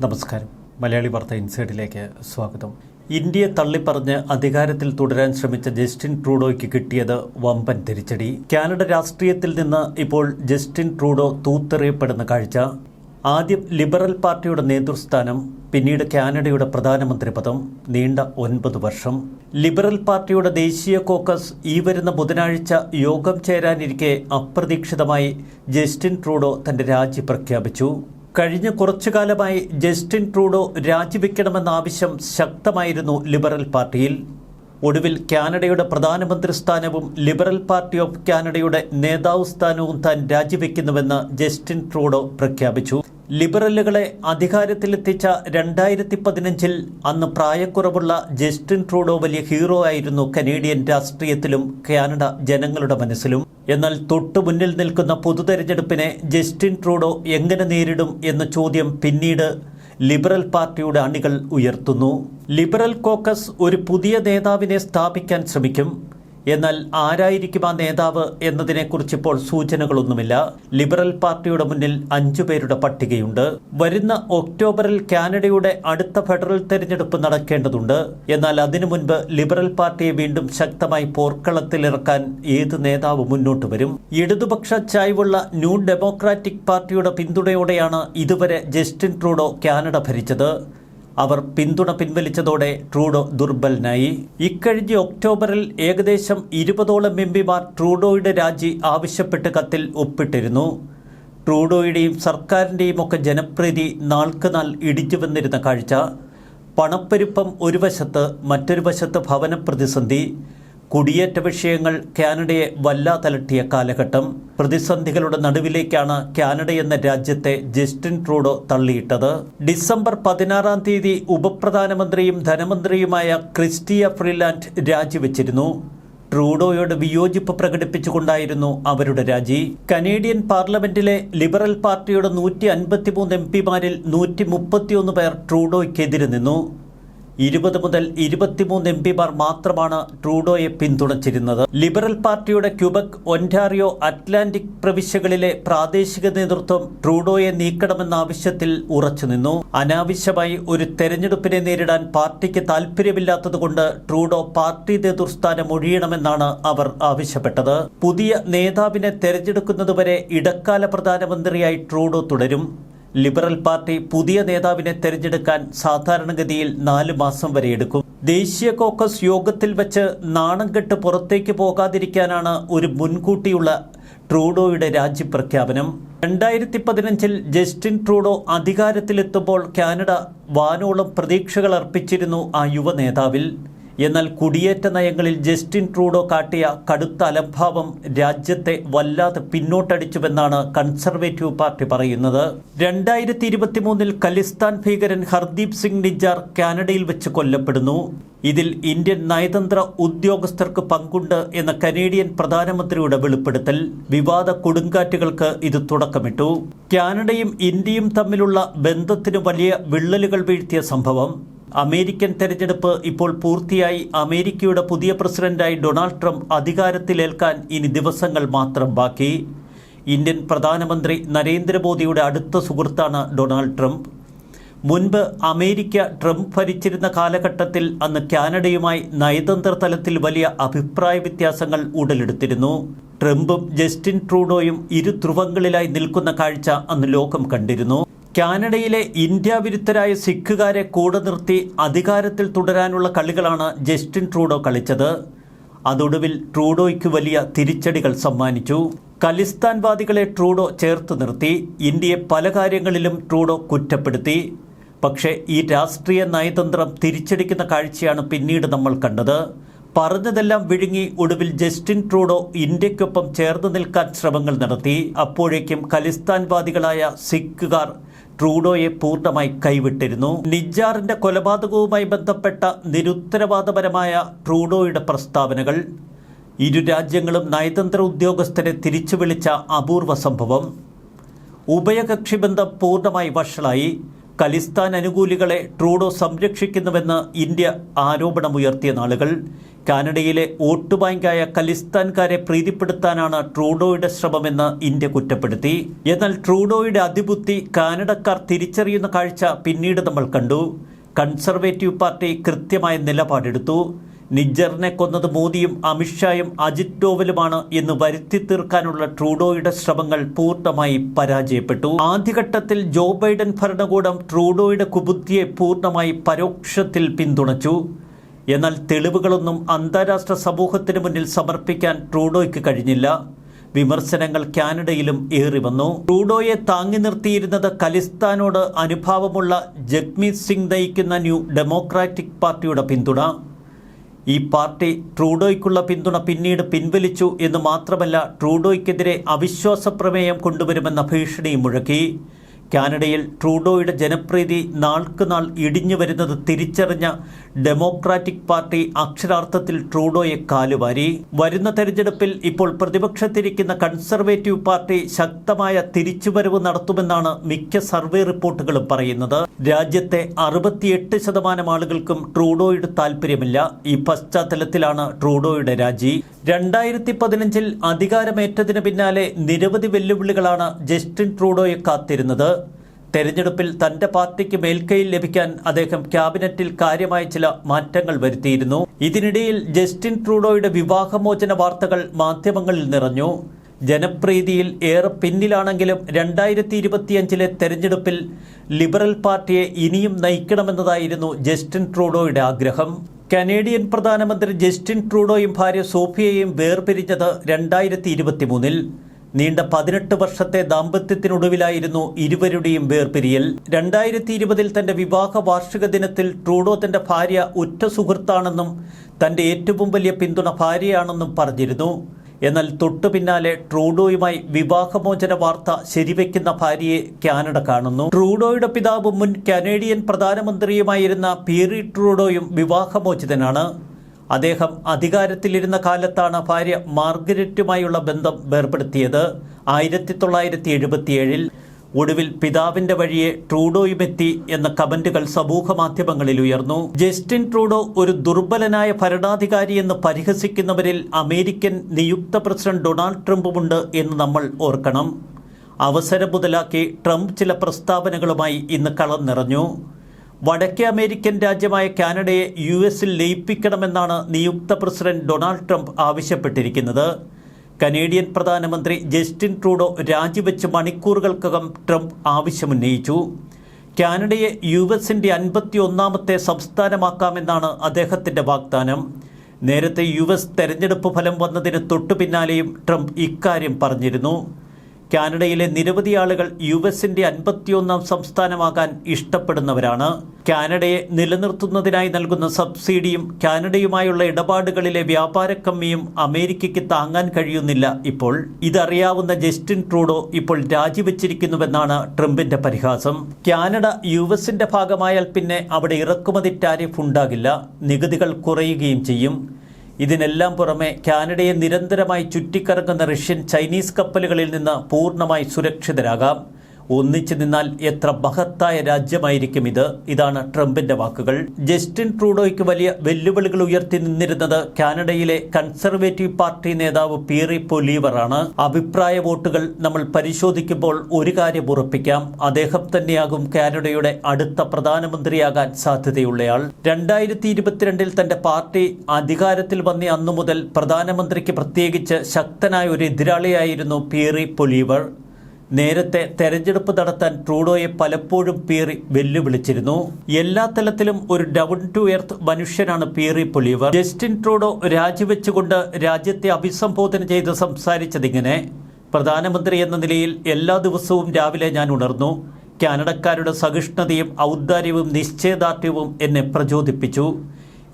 നമസ്കാരം. മലയാളി വാർത്ത ഇൻസൈഡിലേക്ക് സ്വാഗതം. ഇന്ത്യയെ തള്ളിപ്പറഞ്ഞ് അധികാരത്തിൽ തുടരാൻ ശ്രമിച്ച ജസ്റ്റിൻ ട്രൂഡോയ്ക്ക് കിട്ടിയത് വമ്പൻ തിരിച്ചടി. കാനഡ രാഷ്ട്രീയത്തിൽ നിന്ന് ഇപ്പോൾ ജസ്റ്റിൻ ട്രൂഡോ തൂത്തെറിയപ്പെടുന്ന കാഴ്ച. ആദ്യം ലിബറൽ പാർട്ടിയുടെ നേതൃസ്ഥാനം, പിന്നീട് കാനഡയുടെ പ്രധാനമന്ത്രി പദം, നീണ്ട 9 വർഷം. ലിബറൽ പാർട്ടിയുടെ ദേശീയ കോക്കസ് ഈ വരുന്ന ബുധനാഴ്ച യോഗം ചേരാനിരിക്കെ അപ്രതീക്ഷിതമായി ജസ്റ്റിൻ ട്രൂഡോ തന്റെ രാജി പ്രഖ്യാപിച്ചു. കഴിഞ്ഞ കുറച്ചു കാലമായി ജസ്റ്റിൻ ട്രൂഡോ രാജിവെക്കണമെന്ന ആവശ്യം ശക്തമായിരുന്നു ലിബറൽ പാർട്ടിയിൽ. ഒടുവിൽ കാനഡയുടെ പ്രധാനമന്ത്രി സ്ഥാനവും ലിബറൽ പാർട്ടി ഓഫ് കാനഡയുടെ നേതാവ് സ്ഥാനവും താൻ രാജിവെക്കുന്നുവെന്ന് ജസ്റ്റിൻ ട്രൂഡോ പ്രഖ്യാപിച്ചു. ലിബറലുകളെ അധികാരത്തിലെത്തിച്ച 2015 അന്ന് പ്രായക്കുറവുള്ള ജസ്റ്റിൻ ട്രൂഡോ വലിയ ഹീറോ ആയിരുന്നു കനേഡിയൻ രാഷ്ട്രീയത്തിലും കാനഡ ജനങ്ങളുടെ മനസ്സിലും. എന്നാൽ തൊട്ടു മുന്നിൽ നിൽക്കുന്ന പൊതുതെരഞ്ഞെടുപ്പിനെ ജസ്റ്റിൻ ട്രൂഡോ എങ്ങനെ നേരിടും എന്ന ചോദ്യം പിന്നീട് ലിബറൽ പാർട്ടിയുടെ അണികൾ ഉയർത്തുന്നു. ലിബറൽ കോക്കസ് ഒരു പുതിയ നേതാവിനെ സ്ഥാപിക്കാൻ ശ്രമിക്കും. എന്നാൽ ആരായിരിക്കും ആ നേതാവ് എന്നതിനെക്കുറിച്ച് ഇപ്പോൾ സൂചനകളൊന്നുമില്ല. ലിബറൽ പാർട്ടിയുടെ മുന്നിൽ 5 പേരുടെ പട്ടികയുണ്ട്. വരുന്ന ഒക്ടോബറിൽ കാനഡയുടെ അടുത്ത ഫെഡറൽ തെരഞ്ഞെടുപ്പ് നടക്കേണ്ടതുണ്ട്. എന്നാൽ അതിനു മുൻപ് ലിബറൽ പാർട്ടിയെ വീണ്ടും ശക്തമായി പോർക്കളത്തിലിറക്കാൻ ഏത് നേതാവ് മുന്നോട്ട് വരും? ഇടതുപക്ഷ ചായ്വുള്ള ന്യൂ ഡെമോക്രാറ്റിക് പാർട്ടിയുടെ പിന്തുണയോടെയാണ് ഇതുവരെ ജസ്റ്റിൻ ട്രൂഡോ കാനഡ ഭരിച്ചത്. അവർ പിന്തുണ പിൻവലിച്ചതോടെ ട്രൂഡോ ദുർബലനായി. ഇക്കഴിഞ്ഞ ഒക്ടോബറിൽ ഏകദേശം 20ഓളം എംപിമാർ ട്രൂഡോയുടെ രാജി ആവശ്യപ്പെട്ട് കത്തിൽ ഒപ്പിട്ടിരുന്നു. ട്രൂഡോയുടെയും സർക്കാരിൻ്റെയും ഒക്കെ ജനപ്രീതി നാൾക്ക് നാൾ ഇടിച്ചു വന്നിരുന്ന കാഴ്ച. പണപ്പെരുപ്പം ഒരു വശത്ത്, മറ്റൊരു വശത്ത് ഭവന പ്രതിസന്ധി. കുടിയേറ്റ വിഷയങ്ങൾ കാനഡയെ വല്ലാതലട്ടിയ കാലഘട്ടം. പ്രതിസന്ധികളുടെ നടുവിലേക്കാണ് കാനഡ എന്ന രാജ്യത്തെ ജസ്റ്റിൻ ട്രൂഡോ തള്ളിയിട്ടത്. ഡിസംബർ 16-ാം തീയതി ഉപപ്രധാനമന്ത്രിയും ധനമന്ത്രിയുമായ ക്രിസ്റ്റിയ ഫ്രീലാൻഡ് രാജിവെച്ചിരുന്നു. ട്രൂഡോയോട് വിയോജിപ്പ് പ്രകടിപ്പിച്ചുകൊണ്ടായിരുന്നു അവരുടെ രാജി. കനേഡിയൻ പാർലമെന്റിലെ ലിബറൽ പാർട്ടിയുടെ 153 എംപിമാരിൽ 131 പേർ ട്രൂഡോയ്ക്കെതിരെ നിന്നു. 20 മുതൽ 23 എംപിമാർ മാത്രമാണ് ട്രൂഡോയെ പിന്തുണച്ചിരുന്നത്. ലിബറൽ പാർട്ടിയുടെ ക്യൂബക്, ഒന്റാറിയോ, അറ്റ്ലാന്റിക് പ്രവിശ്യകളിലെ പ്രാദേശിക നേതൃത്വം ട്രൂഡോയെ നീക്കണമെന്ന ആവശ്യത്തിൽ ഉറച്ചുനിന്നു. അനാവശ്യമായി ഒരു തെരഞ്ഞെടുപ്പിനെ നേരിടാൻ പാർട്ടിക്ക് താൽപ്പര്യമില്ലാത്തതുകൊണ്ട് ട്രൂഡോ പാർട്ടി നേതൃസ്ഥാനം ഒഴിയണമെന്നാണ് അവർ ആവശ്യപ്പെട്ടത്. പുതിയ നേതാവിനെ തെരഞ്ഞെടുക്കുന്നതുവരെ ഇടക്കാല പ്രധാനമന്ത്രിയായി ട്രൂഡോ തുടരും. ലിബറൽ പാർട്ടി പുതിയ നേതാവിനെ തെരഞ്ഞെടുക്കാൻ സാധാരണഗതിയിൽ 4 മാസം വരെ എടുക്കും. ദേശീയ കോക്കസ് യോഗത്തിൽ വെച്ച് നാണം കെട്ട് പുറത്തേക്ക് പോകാതിരിക്കാനാണ് ഒരു മുൻകൂട്ടിയുള്ള ട്രൂഡോയുടെ രാജിപ്രഖ്യാപനം. 2015 ജസ്റ്റിൻ ട്രൂഡോ അധികാരത്തിലെത്തുമ്പോൾ കാനഡ വാനോളം പ്രതീക്ഷകൾ അർപ്പിച്ചിരുന്നു ആ യുവ നേതാവിൽ. എന്നാൽ കുടിയേറ്റ നയങ്ങളിൽ ജസ്റ്റിൻ ട്രൂഡോ കാട്ടിയ കടുത്ത അലംഭാവം രാജ്യത്തെ വല്ലാതെ പിന്നോട്ടടിച്ചുവെന്നാണ് കൺസർവേറ്റീവ് പാർട്ടി പറയുന്നത്. 2023 ഖലിസ്ഥാൻ ഭീകരൻ ഹർദീപ് സിംഗ് നിജാർ കാനഡയിൽ വെച്ച് കൊല്ലപ്പെടുന്നു. ഇതിൽ ഇന്ത്യൻ നയതന്ത്ര ഉദ്യോഗസ്ഥർക്ക് പങ്കുണ്ട് എന്ന കനേഡിയൻ പ്രധാനമന്ത്രിയുടെ വെളിപ്പെടുത്തൽ വിവാദ കൊടുങ്കാറ്റുകൾക്ക് ഇത് തുടക്കമിട്ടു. കാനഡയും ഇന്ത്യയും തമ്മിലുള്ള ബന്ധത്തിന് വലിയ വിള്ളലുകൾ വീഴ്ത്തിയ സംഭവം. അമേരിക്കൻ തെരഞ്ഞെടുപ്പ് ഇപ്പോൾ പൂർത്തിയായി. അമേരിക്കയുടെ പുതിയ പ്രസിഡന്റായി ഡൊണാൾഡ് ട്രംപ് അധികാരത്തിലേൽക്കാൻ ഇനി ദിവസങ്ങൾ മാത്രം ബാക്കി. ഇന്ത്യൻ പ്രധാനമന്ത്രി നരേന്ദ്രമോദിയുടെ അടുത്ത സുഹൃത്താണ് ഡൊണാൾഡ് ട്രംപ്. മുൻപ് അമേരിക്ക ട്രംപ് ഭരിച്ചിരുന്ന കാലഘട്ടത്തിൽ അന്ന് കാനഡയുമായി നയതന്ത്ര തലത്തിൽ വലിയ അഭിപ്രായ വ്യത്യാസങ്ങൾ ഉടലെടുത്തിരുന്നു. ട്രംപും ജസ്റ്റിൻ ട്രൂഡോയും ഇരു ധ്രുവങ്ങളിലായി നിൽക്കുന്ന കാഴ്ച അന്ന് ലോകം കണ്ടിരുന്നു. കാനഡയിലെ ഇന്ത്യ വിരുദ്ധരായ സിഖുകാരെ കൂടെ നിർത്തി അധികാരത്തിൽ തുടരാനുള്ള കളികളാണ് ജസ്റ്റിൻ ട്രൂഡോ കളിച്ചത്. അതൊടുവിൽ ട്രൂഡോയ്ക്ക് വലിയ തിരിച്ചടികൾ സമ്മാനിച്ചു. ഖലിസ്ഥാൻവാദികളെ ട്രൂഡോ ചേർത്ത് നിർത്തി. ഇന്ത്യയെ പല കാര്യങ്ങളിലും ട്രൂഡോ കുറ്റപ്പെടുത്തി. പക്ഷേ ഈ രാഷ്ട്രീയ നയതന്ത്രം തിരിച്ചടിക്കുന്ന കാഴ്ചയാണ് പിന്നീട് നമ്മൾ കണ്ടത്. പറഞ്ഞതെല്ലാം വിഴുങ്ങി ഒടുവിൽ ജസ്റ്റിൻ ട്രൂഡോ ഇന്ത്യക്കൊപ്പം ചേർന്ന് നിൽക്കാൻ ശ്രമങ്ങൾ നടത്തി. അപ്പോഴേക്കും ഖലിസ്ഥാൻവാദികളായ സിഖുകാർ ട്രൂഡോയെ പൂർണ്ണമായി കൈവിട്ടിരുന്നു. നിജാറിന്റെ കൊലപാതകവുമായി ബന്ധപ്പെട്ട നിരുത്തരവാദപരമായ ട്രൂഡോയുടെ പ്രസ്താവനകൾ. ഇരു രാജ്യങ്ങളും നയതന്ത്ര ഉദ്യോഗസ്ഥരെ തിരിച്ചു വിളിച്ച അപൂർവ സംഭവം. ഉഭയകക്ഷി ബന്ധം പൂർണ്ണമായി വഷളായി. ഖലിസ്ഥാൻ അനുകൂലികളെ ട്രൂഡോ സംരക്ഷിക്കുന്നുവെന്ന് ഇന്ത്യ ആരോപണമുയർത്തിയ നാളുകൾ. കാനഡയിലെ വോട്ട് ബാങ്കായ ഖലിസ്ഥാൻകാരെ പ്രീതിപ്പെടുത്താനാണ് ട്രൂഡോയുടെ ശ്രമമെന്ന് ഇന്ത്യ കുറ്റപ്പെടുത്തി. എന്നാൽ ട്രൂഡോയുടെ അതിബുദ്ധി കാനഡക്കാർ തിരിച്ചറിയുന്ന കാഴ്ച പിന്നീട് നമ്മൾ കണ്ടു. കൺസർവേറ്റീവ് പാർട്ടി കൃത്യമായ നിലപാടെടുത്തു. നിജ്ജറിനെ കൊന്നത് മോദിയും അമിത്ഷായും അജിത് ഡോവലുമാണ് എന്ന് വരുത്തി തീർക്കാനുള്ള ട്രൂഡോയുടെ ശ്രമങ്ങൾ പൂർണ്ണമായി പരാജയപ്പെട്ടു. ആദ്യഘട്ടത്തിൽ ജോ ബൈഡൻ ഭരണകൂടം ട്രൂഡോയുടെ കുബുദ്ധിയെ പൂർണ്ണമായി പരോക്ഷത്തിൽ പിന്തുണച്ചു. എന്നാൽ തെളിവുകളൊന്നും അന്താരാഷ്ട്ര സമൂഹത്തിന് മുന്നിൽ സമർപ്പിക്കാൻ ട്രൂഡോയ്ക്ക് കഴിഞ്ഞില്ല. വിമർശനങ്ങൾ കാനഡയിലും ഏറി വന്നു. ട്രൂഡോയെ താങ്ങി നിർത്തിയിരുന്നത് ഖലിസ്ഥാനോട് അനുഭാവമുള്ള ജഗ്മീത് സിംഗ് നയിക്കുന്ന ന്യൂ ഡെമോക്രാറ്റിക് പാർട്ടിയുടെ പിന്തുണ. ഈ പാർട്ടി ട്രൂഡോയ്ക്കുള്ള പിന്തുണ പിന്നീട് പിൻവലിച്ചു എന്ന് മാത്രമല്ല, ട്രൂഡോയ്ക്കെതിരെ അവിശ്വാസ പ്രമേയം കൊണ്ടുവരുമെന്ന ഭീഷണിയും മുഴക്കി. കാനഡയിൽ ട്രൂഡോയുടെ ജനപ്രീതി നാൾക്ക് നാൾ ഇടിഞ്ഞു വരുന്നത് തിരിച്ചറിഞ്ഞ ഡെമോക്രാറ്റിക് പാർട്ടി അക്ഷരാർത്ഥത്തിൽ ട്രൂഡോയെ കാലുവാരി. വരുന്ന തെരഞ്ഞെടുപ്പിൽ ഇപ്പോൾ പ്രതിപക്ഷത്തിരിക്കുന്ന കൺസർവേറ്റീവ് പാർട്ടി ശക്തമായ തിരിച്ചുവരവ് നടത്തുമെന്നാണ് മിക്ക സർവേ റിപ്പോർട്ടുകളും പറയുന്നത്. രാജ്യത്തെ 68% ആളുകൾക്കും ട്രൂഡോയുടെ താല്പര്യമില്ല. ഈ പശ്ചാത്തലത്തിലാണ് ട്രൂഡോയുടെ രാജി. 2015 അധികാരമേറ്റതിന് പിന്നാലെ നിരവധി വെല്ലുവിളികളാണ് ജസ്റ്റിൻ ട്രൂഡോയെ കാത്തിരുന്നത്. തെരഞ്ഞെടുപ്പിൽ തന്റെ പാർട്ടിക്ക് മേൽക്കൈയിൽ ലഭിക്കാൻ അദ്ദേഹം ക്യാബിനറ്റിൽ കാര്യമായ ചില മാറ്റങ്ങൾ വരുത്തിയിരുന്നു. ഇതിനിടയിൽ ജസ്റ്റിൻ ട്രൂഡോയുടെ വിവാഹമോചന വാർത്തകൾ മാധ്യമങ്ങളിൽ നിറഞ്ഞു. ജനപ്രീതിയിൽ ഏറെ പിന്നിലാണെങ്കിലും 2025 തെരഞ്ഞെടുപ്പിൽ ലിബറൽ പാർട്ടിയെ ഇനിയും നയിക്കണമെന്നതായിരുന്നു ജസ്റ്റിൻ ട്രൂഡോയുടെ ആഗ്രഹം. കനേഡിയൻ പ്രധാനമന്ത്രി ജസ്റ്റിൻ ട്രൂഡോയും ഭാര്യ സോഫിയയും വേർപിരിഞ്ഞത് 2023. നീണ്ട 18 വർഷത്തെ ദാമ്പത്യത്തിനൊടുവിലായിരുന്നു ഇരുവരുടെയും വേർപിരിയൽ. 2020 തന്റെ വിവാഹ വാർഷിക ദിനത്തിൽ ട്രൂഡോ തന്റെ ഭാര്യ ഉറ്റ സുഹൃത്താണെന്നും തന്റെ ഏറ്റവും വലിയ പിന്തുണ ഭാര്യയാണെന്നും പറഞ്ഞിരുന്നു. എന്നാൽ തൊട്ടു പിന്നാലെ ട്രൂഡോയുമായി വിവാഹമോചന വാർത്ത ശരിവെക്കുന്ന ഭാര്യയെ കാനഡ കാണുന്നു. ട്രൂഡോയുടെ പിതാവ് മുൻ കനേഡിയൻ പ്രധാനമന്ത്രിയുമായിരുന്ന പിയറി ട്രൂഡോയും വിവാഹമോചിതനാണ്. അദ്ദേഹം അധികാരത്തിലിരുന്ന കാലത്താണ് ഭാര്യ മാർഗരറ്റുമായുള്ള ബന്ധം വേർപെടുത്തിയത്. 1977 ഒടുവിൽ പിതാവിന്റെ വഴിയെ ട്രൂഡോയുമെത്തി എന്ന കമന്റുകൾ സമൂഹ മാധ്യമങ്ങളിൽ ഉയർന്നു. ജസ്റ്റിൻ ട്രൂഡോ ഒരു ദുർബലനായ ഭരണാധികാരിയെന്ന് പരിഹസിക്കുന്നവരിൽ അമേരിക്കൻ നിയുക്ത പ്രസിഡന്റ് ഡൊണാൾഡ് ട്രംപുമുണ്ട് എന്ന് നമ്മൾ ഓർക്കണം. അവസരം മുതലാക്കി ട്രംപ് ചില പ്രസ്താവനകളുമായി ഇന്ന് കളം നിറഞ്ഞു. വടക്കേ അമേരിക്കൻ രാജ്യമായ കാനഡയെ US ലയിപ്പിക്കണമെന്നാണ് നിയുക്ത പ്രസിഡന്റ് ഡൊണാൾഡ് ട്രംപ് ആവശ്യപ്പെട്ടിരിക്കുന്നത്. കനേഡിയൻ പ്രധാനമന്ത്രി ജസ്റ്റിൻ ട്രൂഡോ രാജിവെച്ച് മണിക്കൂറുകൾക്കകം ട്രംപ് ആവശ്യമുന്നയിച്ചു. കാനഡയെ US-ന്റെ 51ാമത്തെ സംസ്ഥാനമാക്കാമെന്നാണ് അദ്ദേഹത്തിന്റെ വാഗ്ദാനം. നേരത്തെ US തെരഞ്ഞെടുപ്പ് ഫലം വന്നതിന് തൊട്ടു പിന്നാലെയും ട്രംപ് ഇക്കാര്യം പറഞ്ഞിരുന്നു. കാനഡയിലെ നിരവധി ആളുകൾ US-ന്റെ 51ാം സംസ്ഥാനമാകാൻ ഇഷ്ടപ്പെടുന്നവരാണ്. കാനഡയെ നിലനിർത്തുന്നതിനായി നൽകുന്ന സബ്സിഡിയും കാനഡയുമായുള്ള ഇടപാടുകളിലെ വ്യാപാര കമ്മിയും അമേരിക്കയ്ക്ക് താങ്ങാൻ കഴിയുന്നില്ല. ഇപ്പോൾ ഇതറിയാവുന്ന ജസ്റ്റിൻ ട്രൂഡോ ഇപ്പോൾ രാജിവെച്ചിരിക്കുന്നുവെന്നാണ് ട്രംപിന്റെ പരിഹാസം. കാനഡ US-ന്റെ ഭാഗമായാൽ പിന്നെ അവിടെ ഇറക്കുമതി ടാരിഫ് ഉണ്ടാകില്ല, നികുതികൾ കുറയുകയും ചെയ്യും. ഇതിനെല്ലാം പുറമെ കാനഡയെ നിരന്തരമായി ചുറ്റിക്കറങ്ങുന്ന റഷ്യൻ ചൈനീസ് കപ്പലുകളിൽ നിന്ന് പൂർണ്ണമായി സുരക്ഷിതരാകാം. ഒന്നിച്ചു നിന്നാൽ എത്ര മഹത്തായ രാജ്യമായിരിക്കും ഇത്. ഇതാണ് ട്രംപിന്റെ വാക്കുകൾ. ജസ്റ്റിൻ ട്രൂഡോയ്ക്ക് വലിയ വെല്ലുവിളികൾ ഉയർത്തി നിന്നിരുന്നത് കാനഡയിലെ കൺസർവേറ്റീവ് പാർട്ടി നേതാവ് പിയറി പൊലീവറാണ്. അഭിപ്രായ വോട്ടുകൾ നമ്മൾ പരിശോധിക്കുമ്പോൾ ഒരു കാര്യം ഉറപ്പിക്കാം, അദ്ദേഹം തന്നെയാകും കാനഡയുടെ അടുത്ത പ്രധാനമന്ത്രിയാകാൻ സാധ്യതയുള്ളയാൾ. 2022 തന്റെ പാർട്ടി അധികാരത്തിൽ വന്ന അന്നു മുതൽ പ്രധാനമന്ത്രിക്ക് പ്രത്യേകിച്ച് ശക്തനായ ഒരു എതിരാളിയായിരുന്നു പിയറി പൊലീവർ. നേരത്തെ തെരഞ്ഞെടുപ്പ് നടത്താൻ ട്രൂഡോയെ പലപ്പോഴും പിയറി വെല്ലുവിളിച്ചിരുന്നു. എല്ലാ തലത്തിലും ഒരു ഡൗൺ ടു എർത്ത് മനുഷ്യനാണ് പിയറി പൊലീവർ. ജസ്റ്റിൻ ട്രൂഡോ രാജിവെച്ചുകൊണ്ട് രാജ്യത്തെ അഭിസംബോധന ചെയ്ത് സംസാരിച്ചതിങ്ങനെ: പ്രധാനമന്ത്രി എന്ന നിലയിൽ എല്ലാ ദിവസവും രാവിലെ ഞാൻ ഉണർന്നു. കാനഡക്കാരുടെ സഹിഷ്ണുതയും ഔദാര്യവും നിശ്ചയദാർഢ്യവും എന്നെ പ്രചോദിപ്പിച്ചു.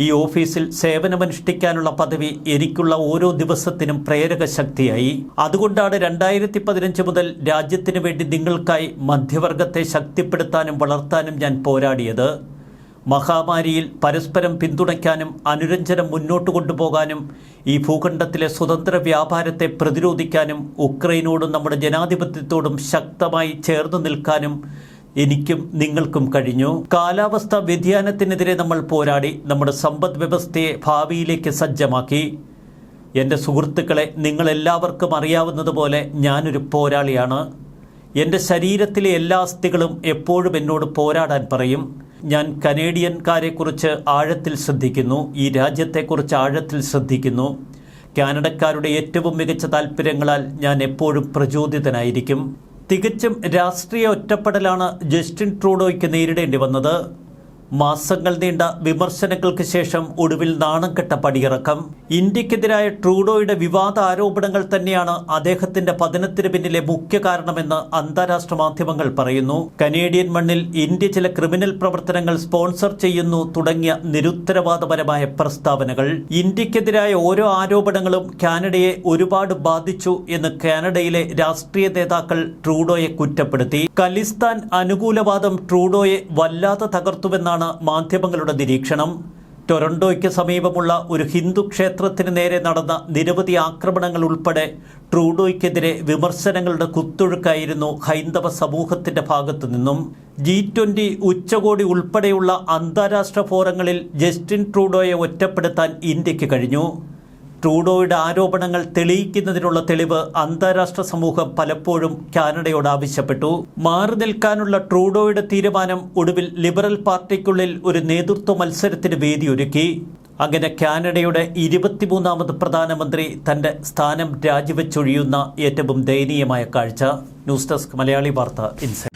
ഈ ഓഫീസിൽ സേവനമനുഷ്ഠിക്കാനുള്ള പദവി എനിക്കുള്ള ഓരോ ദിവസത്തിനും പ്രേരക ശക്തിയായി. അതുകൊണ്ടാണ് 2015 മുതൽ രാജ്യത്തിന് വേണ്ടി നിങ്ങൾക്കായി മധ്യവർഗത്തെ ശക്തിപ്പെടുത്താനും വളർത്താനും ഞാൻ പോരാടിയത്. മഹാമാരിയിൽ പരസ്പരം പിന്തുണയ്ക്കാനും അനുരഞ്ജനം മുന്നോട്ട് കൊണ്ടുപോകാനും ഈ ഭൂഖണ്ഡത്തിലെ സ്വതന്ത്ര വ്യാപാരത്തെ പ്രതിരോധിക്കാനും ഉക്രൈനോടും നമ്മുടെ ജനാധിപത്യത്തോടും ശക്തമായി ചേർന്നു നിൽക്കാനും എനിക്കും നിങ്ങൾക്കും കഴിഞ്ഞു. കാലാവസ്ഥാ വ്യതിയാനത്തിനെതിരെ നമ്മൾ പോരാടി നമ്മുടെ സമ്പദ് വ്യവസ്ഥയെ ഭാവിയിലേക്ക് സജ്ജമാക്കി. എൻ്റെ സുഹൃത്തുക്കളെ, നിങ്ങളെല്ലാവർക്കും അറിയാവുന്നതുപോലെ ഞാനൊരു പോരാളിയാണ്. എൻ്റെ ശരീരത്തിലെ എല്ലാ അസ്ഥികളും എപ്പോഴും എന്നോട് പോരാടാൻ പറയും. ഞാൻ കനേഡിയൻകാരെക്കുറിച്ച് ആഴത്തിൽ ശ്രദ്ധിക്കുന്നു. ഈ രാജ്യത്തെക്കുറിച്ച് ആഴത്തിൽ ശ്രദ്ധിക്കുന്നു. കാനഡക്കാരുടെ ഏറ്റവും മികച്ച താല്പര്യങ്ങളാൽ ഞാൻ എപ്പോഴും പ്രചോദിതനായിരിക്കും. തികച്ചും രാഷ്ട്രീയ ഒറ്റപ്പെടലാണ് ജസ്റ്റിൻ ട്രൂഡോയ്ക്ക് നേരിടേണ്ടി വന്നത്. മാസങ്ങൾ നീണ്ട വിമർശനങ്ങൾക്ക് ശേഷം ഒടുവിൽ നാണം കെട്ട പടിയിറക്കം. ഇന്ത്യക്കെതിരായ ട്രൂഡോയുടെ വിവാദ ആരോപണങ്ങൾ തന്നെയാണ് അദ്ദേഹത്തിന്റെ പതനത്തിന് പിന്നിലെ മുഖ്യ കാരണമെന്ന് അന്താരാഷ്ട്ര മാധ്യമങ്ങൾ പറയുന്നു. കനേഡിയൻ മണ്ണിൽ ഇന്ത്യ ചില ക്രിമിനൽ പ്രവർത്തനങ്ങൾ സ്പോൺസർ ചെയ്യുന്നു തുടങ്ങിയ നിരുത്തരവാദപരമായ പ്രസ്താവനകൾ. ഇന്ത്യക്കെതിരായ ഓരോ ആരോപണങ്ങളും കാനഡയെ ഒരുപാട് ബാധിച്ചു എന്ന് കാനഡയിലെ രാഷ്ട്രീയ നേതാക്കൾ ട്രൂഡോയെ കുറ്റപ്പെടുത്തി. ഖലിസ്ഥാൻ അനുകൂലവാദം ട്രൂഡോയെ വല്ലാതെ തകർത്തുവെന്നാണ് മാധ്യമങ്ങളുടെ നിരീക്ഷണം. ടൊറന്റോയ്ക്ക് സമീപമുള്ള ഒരു ഹിന്ദു ക്ഷേത്രത്തിന് നേരെ നടന്ന നിരവധി ആക്രമണങ്ങൾ ഉൾപ്പെടെ ട്രൂഡോയ്ക്കെതിരെ വിമർശനങ്ങളുടെ കുത്തൊഴുക്കായിരുന്നു ഹൈന്ദവ സമൂഹത്തിന്റെ ഭാഗത്തു നിന്നും. G20 ഉച്ചകോടി ഉൾപ്പെടെയുള്ള അന്താരാഷ്ട്ര ഫോറങ്ങളിൽ ജസ്റ്റിൻ ട്രൂഡോയെ ഒറ്റപ്പെടുത്താൻ ഇന്ത്യക്ക് കഴിഞ്ഞു. ട്രൂഡോയുടെ ആരോപണങ്ങൾ തെളിയിക്കുന്നതിനുള്ള തെളിവ് അന്താരാഷ്ട്ര സമൂഹം പലപ്പോഴും കാനഡയോട് ആവശ്യപ്പെട്ടു. മാറി നിൽക്കാനുള്ള ട്രൂഡോയുടെ തീരുമാനം ഒടുവിൽ ലിബറൽ പാർട്ടിക്കുള്ളിൽ ഒരു നേതൃത്വ മത്സരത്തിന് വേദിയൊരുക്കി. അങ്ങനെ കാനഡയുടെ 23ാമത് പ്രധാനമന്ത്രി തന്റെ സ്ഥാനം രാജിവെച്ചൊഴിയുന്ന ഏറ്റവും ദയനീയമായ കാഴ്ച. ന്യൂസ് ഡെസ്ക് മലയാളി വാർത്ത ഇൻസൈറ്റ്.